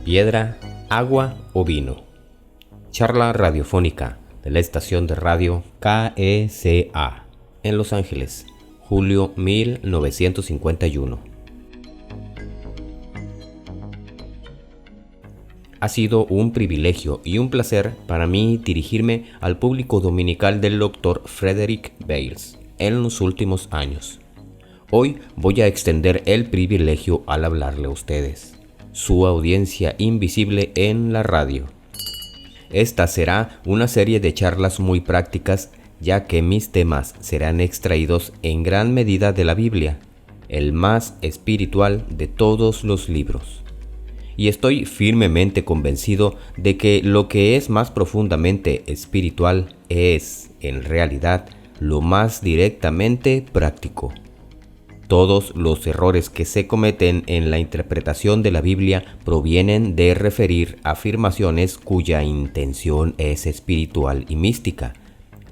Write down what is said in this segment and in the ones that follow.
piedra, agua o vino. Charla radiofónica de la estación de radio KECA en Los Ángeles, julio 1951. Ha sido un privilegio y un placer para mí dirigirme al público dominical del Dr. Frederick Bales en los últimos años. Hoy voy a extender el privilegio al hablarle a ustedes, su audiencia invisible en la radio. Esta será una serie de charlas muy prácticas, ya que mis temas serán extraídos en gran medida de la Biblia, el más espiritual de todos los libros. Y estoy firmemente convencido de que lo que es más profundamente espiritual es, en realidad, lo más directamente práctico. Todos los errores que se cometen en la interpretación de la Biblia provienen de referir afirmaciones cuya intención es espiritual y mística,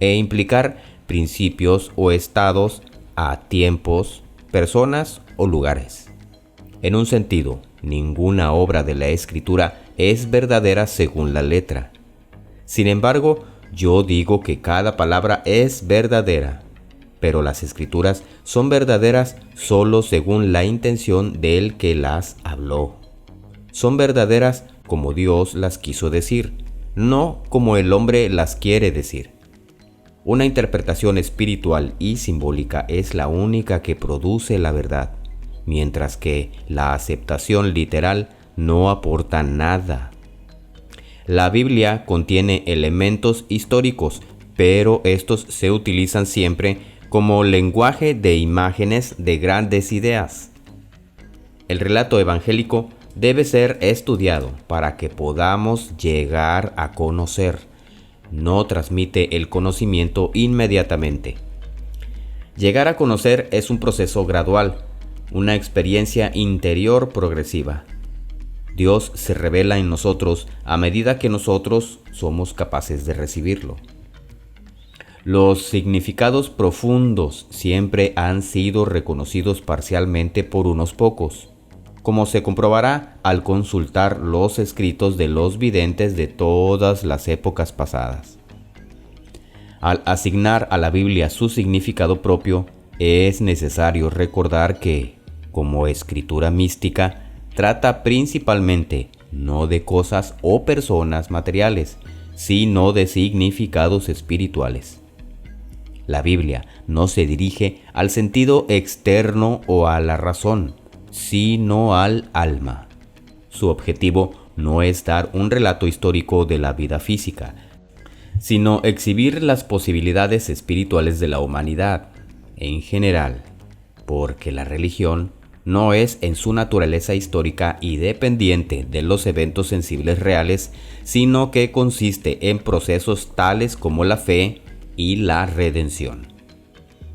e implicar principios o estados a tiempos, personas o lugares. En un sentido, ninguna obra de la Escritura es verdadera según la letra. Sin embargo, yo digo que cada palabra es verdadera, pero las Escrituras son verdaderas solo según la intención del que las habló. Son verdaderas como Dios las quiso decir, no como el hombre las quiere decir. Una interpretación espiritual y simbólica es la única que produce la verdad, mientras que la aceptación literal no aporta nada. La Biblia contiene elementos históricos, pero estos se utilizan siempre como lenguaje de imágenes de grandes ideas. El relato evangélico debe ser estudiado para que podamos llegar a conocer. No transmite el conocimiento inmediatamente. Llegar a conocer es un proceso gradual, una experiencia interior progresiva. Dios se revela en nosotros a medida que nosotros somos capaces de recibirlo. Los significados profundos siempre han sido reconocidos parcialmente por unos pocos, como se comprobará al consultar los escritos de los videntes de todas las épocas pasadas. Al asignar a la Biblia su significado propio, es necesario recordar que, como escritura mística, trata principalmente no de cosas o personas materiales, sino de significados espirituales. La Biblia no se dirige al sentido externo o a la razón, sino al alma. Su objetivo no es dar un relato histórico de la vida física, sino exhibir las posibilidades espirituales de la humanidad en general, porque la religión no es en su naturaleza histórica y dependiente de los eventos sensibles reales, sino que consiste en procesos tales como la fe y la redención.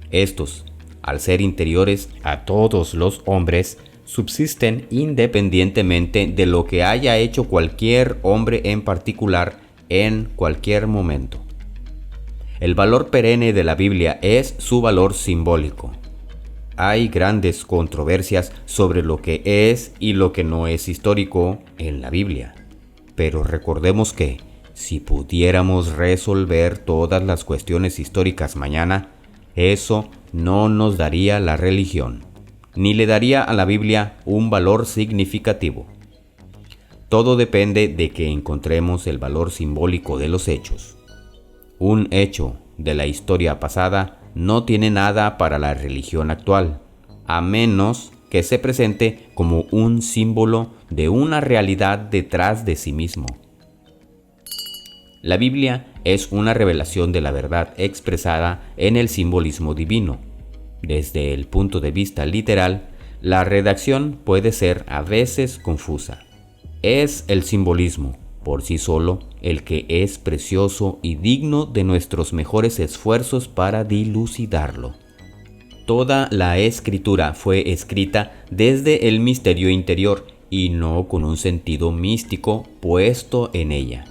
Estos, al ser interiores a todos los hombres, subsisten independientemente de lo que haya hecho cualquier hombre en particular en cualquier momento. El valor perenne de la Biblia es su valor simbólico. Hay grandes controversias sobre lo que es y lo que no es histórico en la Biblia, pero recordemos que, si pudiéramos resolver todas las cuestiones históricas mañana, eso no nos daría la religión, ni le daría a la Biblia un valor significativo. Todo depende de que encontremos el valor simbólico de los hechos. Un hecho de la historia pasada no tiene nada para la religión actual, a menos que se presente como un símbolo de una realidad detrás de sí mismo. La Biblia es una revelación de la verdad expresada en el simbolismo divino. Desde el punto de vista literal, la redacción puede ser a veces confusa. Es el simbolismo, por sí solo, el que es precioso y digno de nuestros mejores esfuerzos para dilucidarlo. Toda la Escritura fue escrita desde el misterio interior y no con un sentido místico puesto en ella.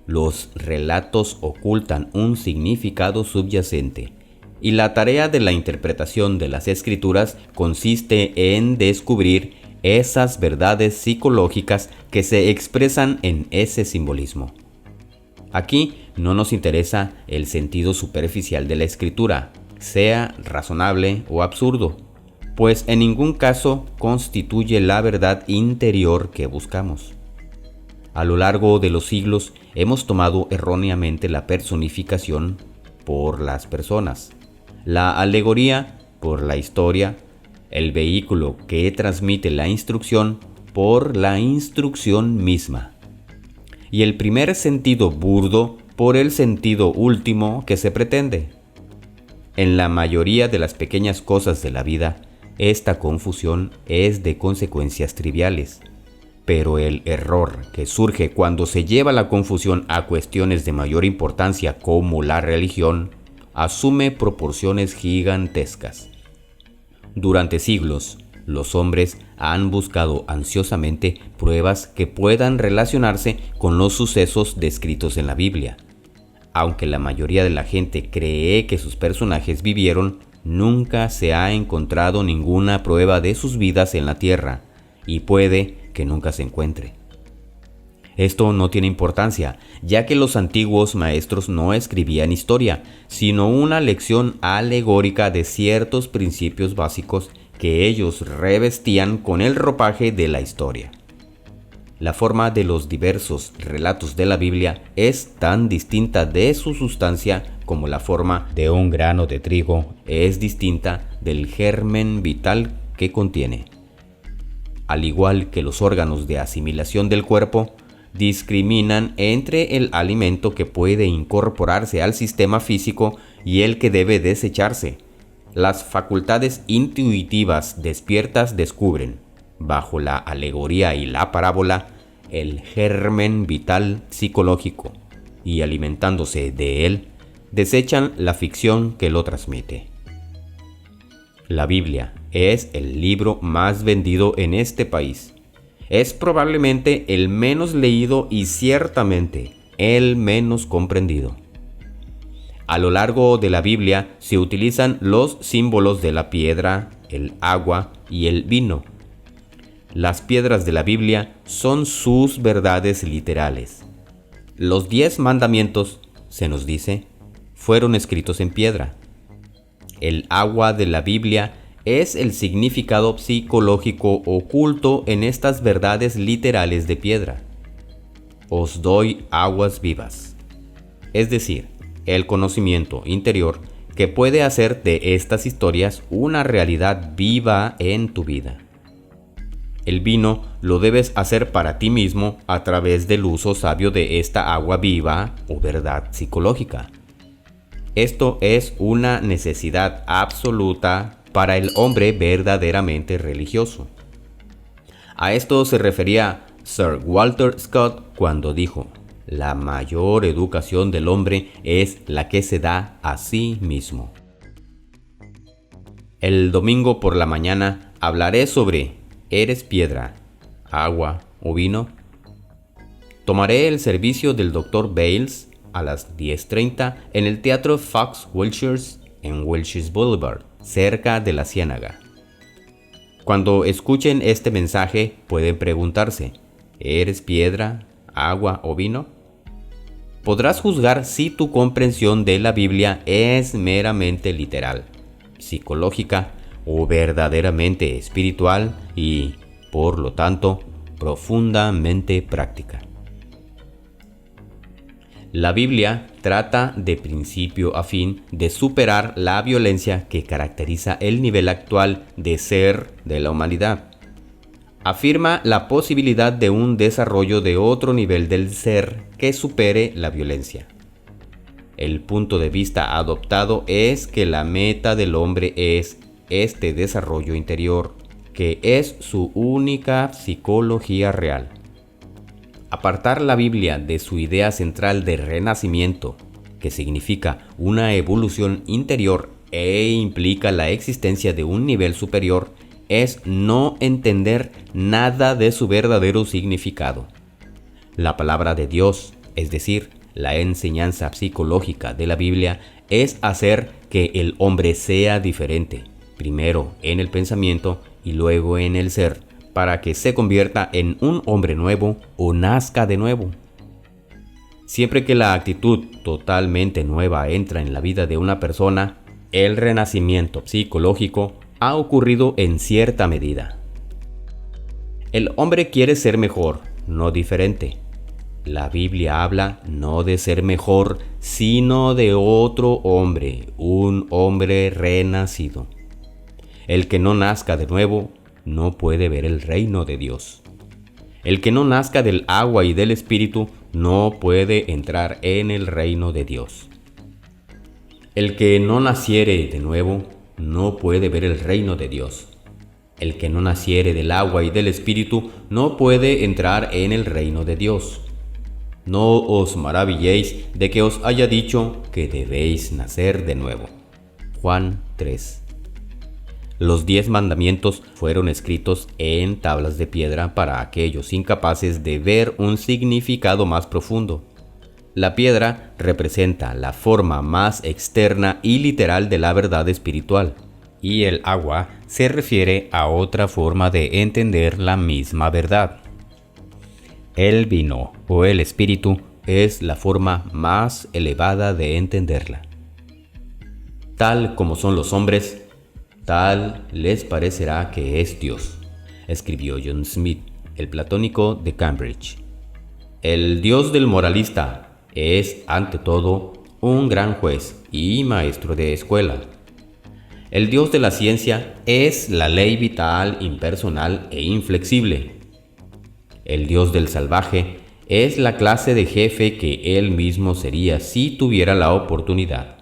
Los relatos ocultan un significado subyacente, y la tarea de la interpretación de las Escrituras consiste en descubrir esas verdades psicológicas que se expresan en ese simbolismo. Aquí no nos interesa el sentido superficial de la escritura, sea razonable o absurdo, pues en ningún caso constituye la verdad interior que buscamos. A lo largo de los siglos hemos tomado erróneamente la personificación por las personas, la alegoría por la historia, el vehículo que transmite la instrucción por la instrucción misma, y el primer sentido burdo por el sentido último que se pretende. En la mayoría de las pequeñas cosas de la vida, esta confusión es de consecuencias triviales, pero el error que surge cuando se lleva la confusión a cuestiones de mayor importancia como la religión, asume proporciones gigantescas. Durante siglos, los hombres han buscado ansiosamente pruebas que puedan relacionarse con los sucesos descritos en la Biblia. Aunque la mayoría de la gente cree que sus personajes vivieron, nunca se ha encontrado ninguna prueba de sus vidas en la tierra, y puede que nunca se encuentre. Esto no tiene importancia, ya que los antiguos maestros no escribían historia, sino una lección alegórica de ciertos principios básicos que ellos revestían con el ropaje de la historia. La forma de los diversos relatos de la Biblia es tan distinta de su sustancia como la forma de un grano de trigo es distinta del germen vital que contiene. Al igual que los órganos de asimilación del cuerpo, discriminan entre el alimento que puede incorporarse al sistema físico y el que debe desecharse. Las facultades intuitivas despiertas descubren, bajo la alegoría y la parábola, el germen vital psicológico, y alimentándose de él, desechan la ficción que lo transmite. La Biblia es el libro más vendido en este país. Es probablemente el menos leído y ciertamente el menos comprendido. A lo largo de la Biblia se utilizan los símbolos de la piedra, el agua y el vino. Las piedras de la Biblia son sus verdades literales. Los 10 mandamientos, se nos dice, fueron escritos en piedra. El agua de la Biblia es el significado psicológico oculto en estas verdades literales de piedra. Os doy aguas vivas, es decir, el conocimiento interior que puede hacer de estas historias una realidad viva en tu vida. El vino lo debes hacer para ti mismo a través del uso sabio de esta agua viva o verdad psicológica. Esto es una necesidad absoluta para el hombre verdaderamente religioso. A esto se refería Sir Walter Scott cuando dijo: la mayor educación del hombre es la que se da a sí mismo. El domingo por la mañana hablaré sobre ¿eres piedra, agua o vino? Tomaré el servicio del Dr. Bales a las 10:30 en el Teatro Fox Wilshires en Wilshires Boulevard, cerca de la Ciénaga. Cuando escuchen este mensaje pueden preguntarse: ¿eres piedra, agua o vino? Podrás juzgar si tu comprensión de la Biblia es meramente literal, psicológica o verdaderamente espiritual y, por lo tanto, profundamente práctica. La Biblia trata de principio a fin de superar la violencia que caracteriza el nivel actual de ser de la humanidad. Afirma la posibilidad de un desarrollo de otro nivel del ser que supere la violencia. El punto de vista adoptado es que la meta del hombre es este desarrollo interior, que es su única psicología real. Apartar la Biblia de su idea central de renacimiento, que significa una evolución interior e implica la existencia de un nivel superior, es no entender nada de su verdadero significado. La palabra de Dios, es decir, la enseñanza psicológica de la Biblia, es hacer que el hombre sea diferente, primero en el pensamiento y luego en el ser, para que se convierta en un hombre nuevo o nazca de nuevo. Siempre que la actitud totalmente nueva entra en la vida de una persona, el renacimiento psicológico ha ocurrido en cierta medida. El hombre quiere ser mejor, no diferente. La Biblia habla no de ser mejor, sino de otro hombre, un hombre renacido. El que no nazca de nuevo no puede ver el reino de Dios. El que no nazca del agua y del Espíritu no puede entrar en el reino de Dios. El que no naciere de nuevo no puede ver el reino de Dios. El que no naciere del agua y del Espíritu no puede entrar en el reino de Dios. No os maravilléis de que os haya dicho que debéis nacer de nuevo. Juan 3. Los 10 mandamientos fueron escritos en tablas de piedra para aquellos incapaces de ver un significado más profundo. La piedra representa la forma más externa y literal de la verdad espiritual, y el agua se refiere a otra forma de entender la misma verdad. El vino o el espíritu es la forma más elevada de entenderla. Tal como son los hombres, tal les parecerá que es Dios, escribió John Smith, el platónico de Cambridge. El Dios del moralista es, ante todo, un gran juez y maestro de escuela. El Dios de la ciencia es la ley vital, impersonal e inflexible. El Dios del salvaje es la clase de jefe que él mismo sería si tuviera la oportunidad.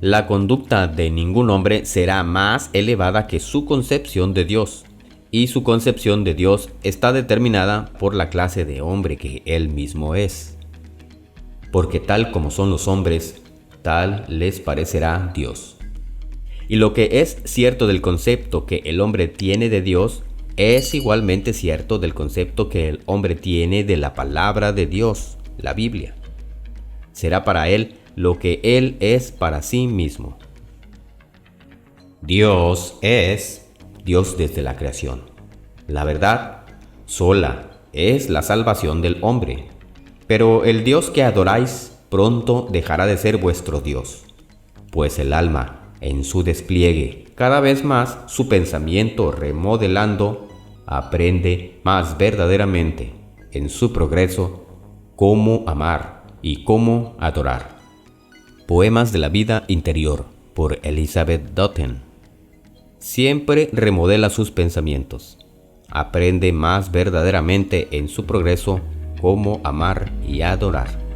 La conducta de ningún hombre será más elevada que su concepción de Dios, y su concepción de Dios está determinada por la clase de hombre que él mismo es. Porque tal como son los hombres, tal les parecerá Dios. Y lo que es cierto del concepto que el hombre tiene de Dios, es igualmente cierto del concepto que el hombre tiene de la palabra de Dios, la Biblia. Será para él lo que él es para sí mismo. Dios es Dios desde la creación. La verdad sola es la salvación del hombre. Pero el Dios que adoráis pronto dejará de ser vuestro Dios, pues el alma, en su despliegue, cada vez más su pensamiento remodelando, aprende más verdaderamente, en su progreso, cómo amar y cómo adorar. Poemas de la vida interior, por Elizabeth Dotten. Siempre remodela sus pensamientos. Aprende más verdaderamente en su progreso cómo amar y adorar.